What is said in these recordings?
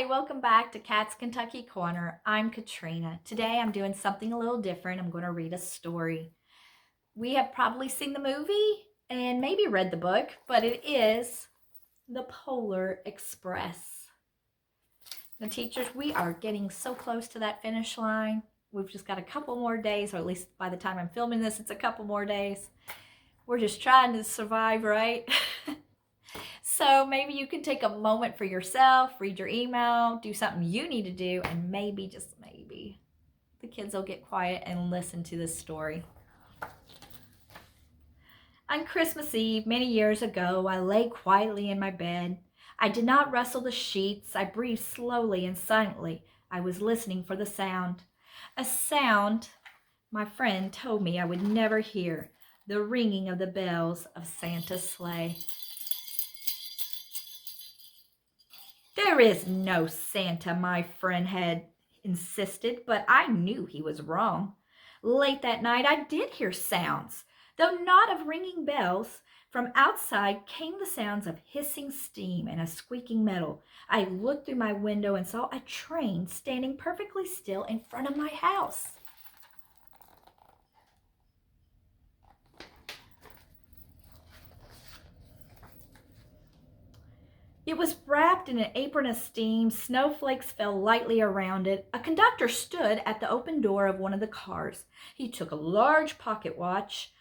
Hi, welcome back to Cat's Kentucky Corner. I'm Katrina. Today I'm doing something a little different. I'm going to read a story. We have probably seen the movie and maybe read the book, but it is The Polar Express. Now, teachers, we are getting so close to that finish line. We've just got a couple more days, or at least by the time I'm filming this, it's a couple more days. We're just trying to survive, right? So maybe you can take a moment for yourself, read your email, do something you need to do, and maybe, just maybe, the kids will get quiet and listen to this story. On Christmas Eve, many years ago, I lay quietly in my bed. I did not rustle the sheets. I breathed slowly and silently. I was listening for the sound. A sound my friend told me I would never hear, the ringing of the bells of Santa's sleigh. There is no Santa, my friend had insisted, but I knew he was wrong. Late that night I did hear sounds, though not of ringing bells. From outside came the sounds of hissing steam and a squeaking metal. I looked through my window and saw a train standing perfectly still in front of my house. It was wrapped in an apron of steam. Snowflakes fell lightly around it. A conductor stood at the open door of one of the cars. He took a large pocket watch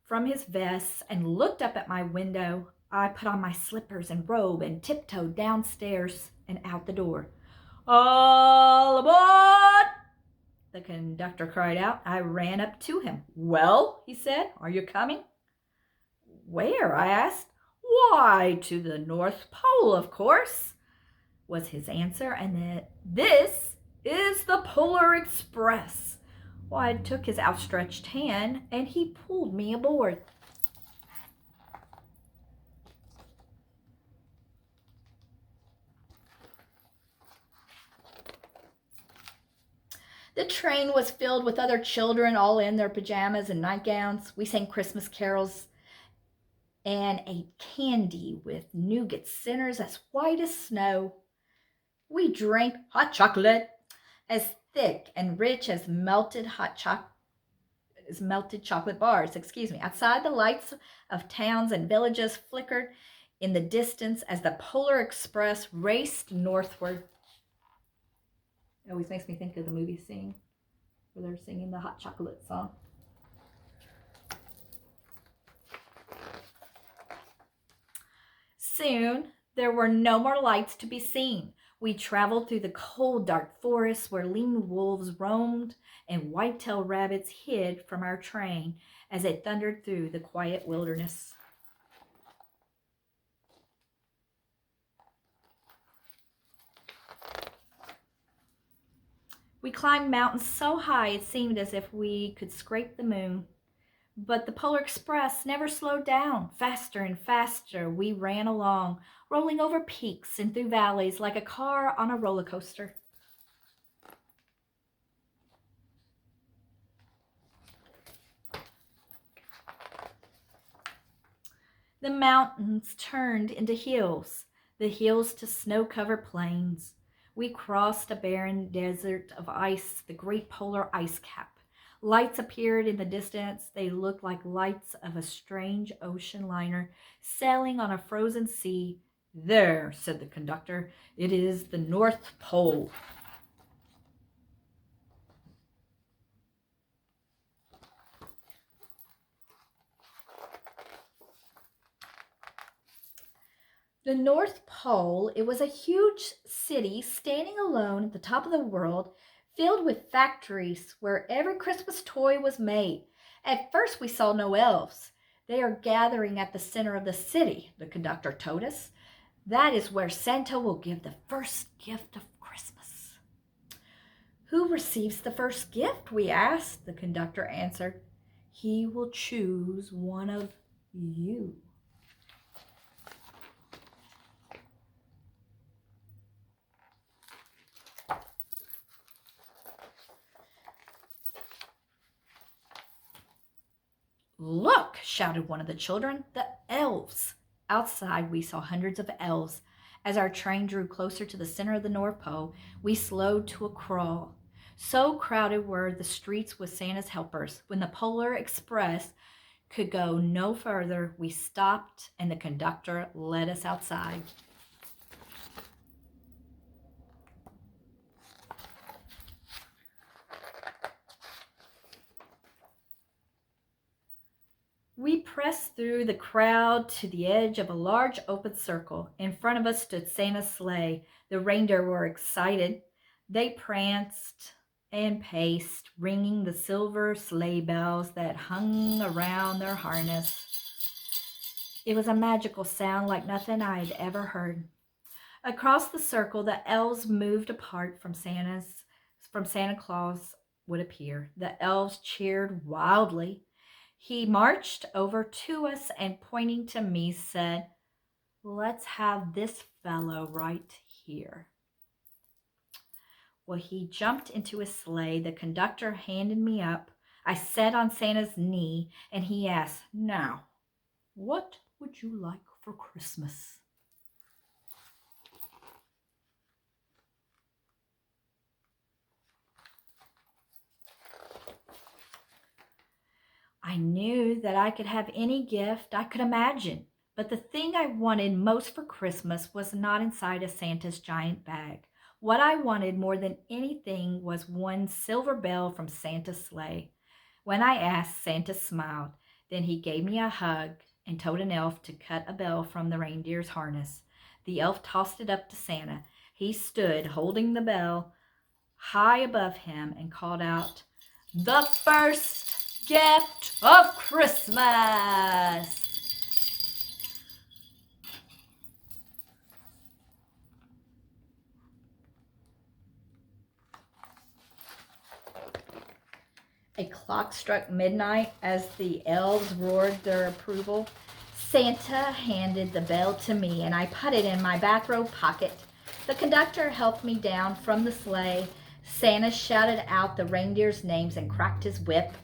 from his vest and looked up at my window. I put on my slippers and robe and tiptoed downstairs and out the door. "All aboard!" the conductor cried out. I ran up to him. "Well," he said, "are you coming?" "Where?" I asked. "Why, to the North Pole, of course," was his answer, and that this is the Polar Express. Well, I took his outstretched hand, and he pulled me aboard. The train was filled with other children, all in their pajamas and nightgowns. We sang Christmas carols and ate candy with nougat centers as white as snow. We drank hot chocolate as thick and rich as melted chocolate bars. Outside, the lights of towns and villages flickered in the distance as the Polar Express raced northward. It always makes me think of the movie scene where they're singing the hot chocolate song. Soon, there were no more lights to be seen. We traveled through the cold, dark forests where lean wolves roamed and white-tailed rabbits hid from our train as it thundered through the quiet wilderness. We climbed mountains so high it seemed as if we could scrape the moon. But the Polar Express never slowed down. Faster and faster we ran along, rolling over peaks and through valleys like a car on a roller coaster. The mountains turned into hills, the hills to snow-covered plains. We crossed a barren desert of ice, the great polar ice cap. Lights appeared in the distance. They looked like lights of a strange ocean liner sailing on a frozen sea. "There," said the conductor, "it is the North Pole." The North Pole, it was a huge city standing alone at the top of the world, filled with factories where every Christmas toy was made. At first we saw no elves. "They are gathering at the center of the city," the conductor told us. "That is where Santa will give the first gift of Christmas." "Who receives the first gift?" we asked. The conductor answered, "He will choose one of you." "Look!" shouted one of the children. "The elves!" Outside we saw hundreds of elves As our train drew closer to the center of the North Pole, we slowed to a crawl. So crowded were the streets with Santa's helpers. When the Polar Express could go no further, we stopped and the conductor led us outside. We pressed through the crowd to the edge of a large open circle. In front of us stood Santa's sleigh. The reindeer were excited. They pranced and paced, ringing the silver sleigh bells that hung around their harness. It was a magical sound like nothing I had ever heard. Across the circle, the elves moved apart from Santa Claus would appear. The elves cheered wildly. He marched over to us and pointing to me said, "Let's have this fellow right here." Well, he jumped into his sleigh. The conductor handed me up. I sat on Santa's knee and he asked, "Now, what would you like for Christmas?" I knew that I could have any gift I could imagine, but the thing I wanted most for Christmas was not inside of Santa's giant bag. What I wanted more than anything was one silver bell from Santa's sleigh. When I asked, Santa smiled. Then he gave me a hug and told an elf to cut a bell from the reindeer's harness. The elf tossed it up to Santa. He stood holding the bell high above him and called out, "The first gift of Christmas!" A clock struck midnight as the elves roared their approval. Santa handed the bell to me and I put it in my back robe pocket. The conductor helped me down from the sleigh. Santa shouted out the reindeers' names and cracked his whip.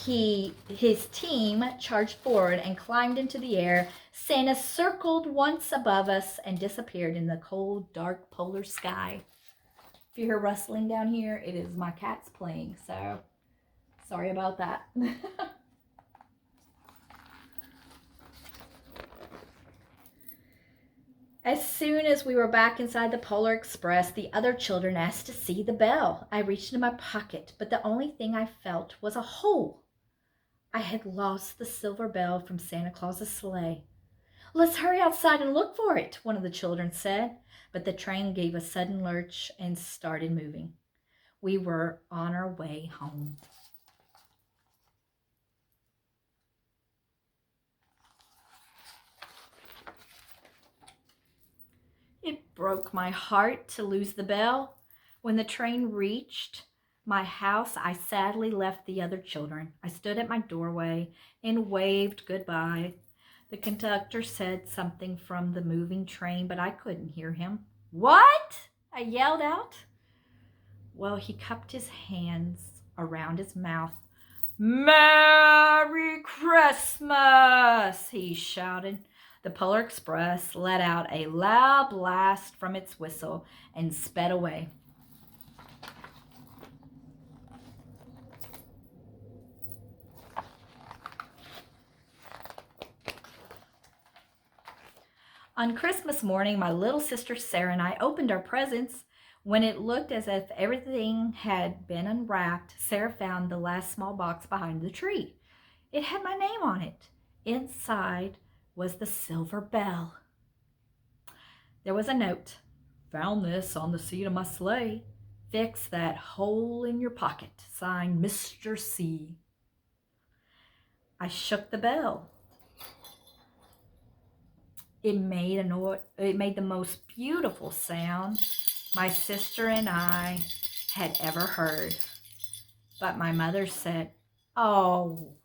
His team charged forward and climbed into the air. Santa circled once above us and disappeared in the cold, dark polar sky. If you hear rustling down here, it is my cats playing, so sorry about that. As soon as we were back inside the Polar Express, the other children asked to see the bell. I reached in my pocket, but the only thing I felt was a hole. I had lost the silver bell from Santa Claus's sleigh. "Let's hurry outside and look for it," one of the children said. But the train gave a sudden lurch and started moving. We were on our way home. It broke my heart to lose the bell. When the train reached my house, I sadly left the other children. I stood at my doorway and waved goodbye. The conductor said something from the moving train, but I couldn't hear him. "What?" I yelled out. Well, he cupped his hands around his mouth. "Merry Christmas!" he shouted. The Polar Express let out a loud blast from its whistle and sped away. On Christmas morning, my little sister Sarah and I opened our presents. When it looked as if everything had been unwrapped, Sarah found the last small box behind the tree. It had my name on it. Inside was the silver bell. There was a note. "Found this on the seat of my sleigh. Fix that hole in your pocket. Signed, Mr. C." I shook the bell. It made the most beautiful sound my sister and I had ever heard. But my mother said, "Oh,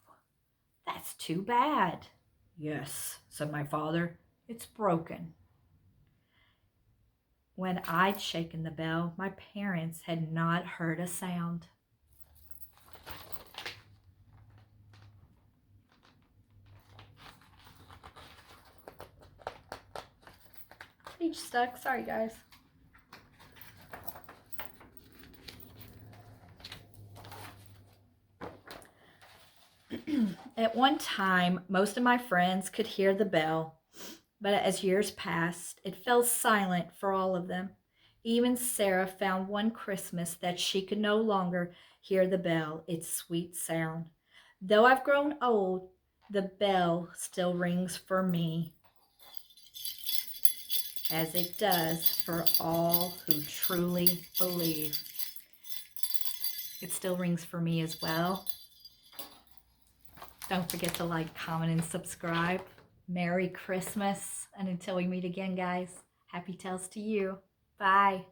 that's too bad." "Yes," said my father, "it's broken." When I'd shaken the bell, my parents had not heard a sound. They page stuck. Sorry, guys. At one time, most of my friends could hear the bell, but as years passed, it fell silent for all of them. Even Sarah found one Christmas that she could no longer hear the bell, its sweet sound. Though I've grown old, the bell still rings for me, as it does for all who truly believe. It still rings for me as well. Don't forget to like, comment, and subscribe. Merry Christmas. And until we meet again, guys, happy tales to you. Bye.